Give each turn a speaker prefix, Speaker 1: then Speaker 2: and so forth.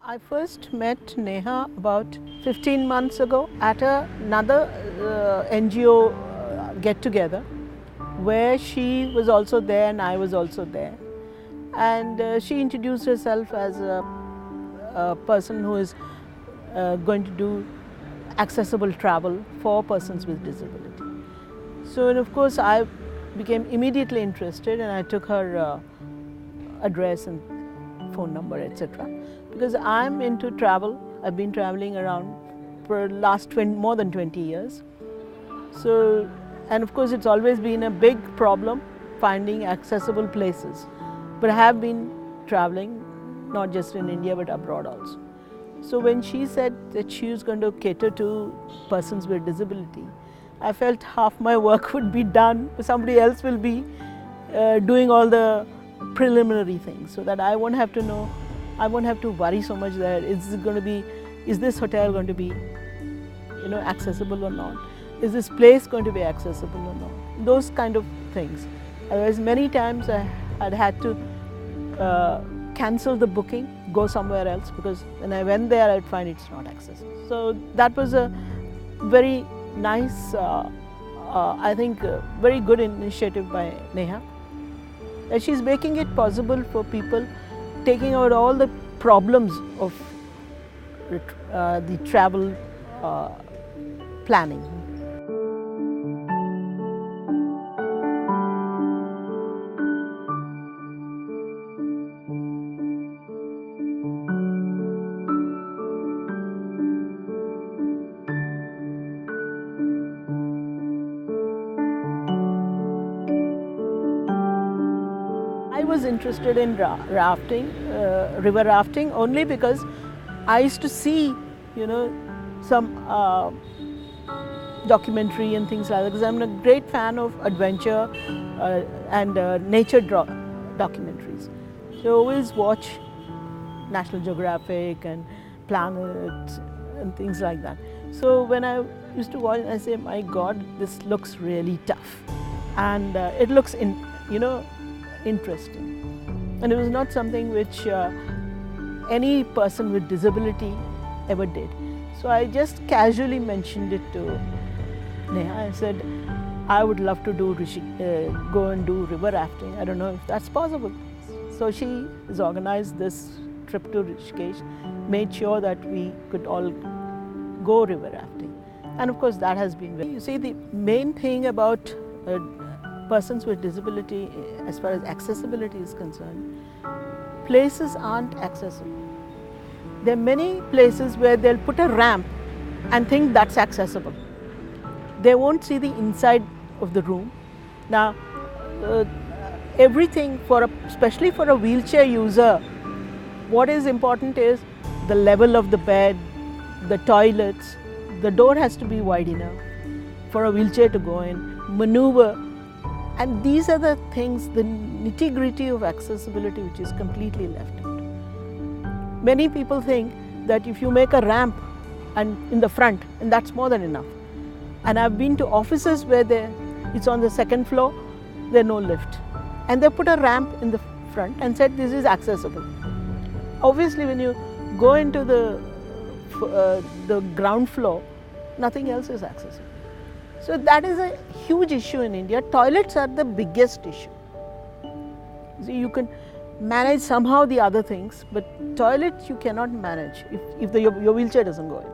Speaker 1: I first met Neha about 15 months ago at another NGO get together where she was also there and I was also there. And she introduced herself as a person who is going to do accessible travel for persons with disability. So, and of course, I became immediately interested and I took her address and phone number, etc. Because I'm into travel. I've been traveling around for the last more than 20 years. So, and of course, it's always been a big problem finding accessible places. But I have been traveling, not just in India, but abroad also. So when she said that she was going to cater to persons with disability, I felt half my work would be done. Somebody else will be doing all the preliminary things, so that I won't have to know, I won't have to worry so much that is this hotel going to be, accessible or not? Is this place going to be accessible or not? Those kind of things. Otherwise, many times I had had to cancel the booking, go somewhere else, because when I went there, I'd find it's not accessible. So that was a very nice, I think, very good initiative by Neha. And she's making it possible for people, taking out all the problems of the travel planning. I was interested in rafting, river rafting, only because I used to see, some documentary and things like that, because I'm a great fan of adventure and nature documentaries. So I always watch National Geographic and Planet and things like that. So when I used to watch, I say, my God, this looks really tough, and it looks interesting. And it was not something which any person with disability ever did. So I just casually mentioned it to Neha. I said, I would love to go and do river rafting. I don't know if that's possible. So she has organized this trip to Rishikesh, made sure that we could all go river rafting. And of course, that has been very... You see, the main thing about persons with disability, as far as accessibility is concerned, places aren't accessible. There are many places where they'll put a ramp and think that's accessible. They won't see the inside of the room. Now, everything, especially for a wheelchair user, what is important is the level of the bed, the toilets, the door has to be wide enough for a wheelchair to go in, maneuver. And these are the things, the nitty-gritty of accessibility, which is completely left out. Many people think that if you make a ramp and in the front, and that's more than enough. And I've been to offices where it's on the second floor, there's no lift. And they put a ramp in the front and said this is accessible. Obviously, when you go into the ground floor, nothing else is accessible. So that is a huge issue in India. Toilets are the biggest issue. So you can manage somehow the other things, but toilets you cannot manage if your wheelchair doesn't go in.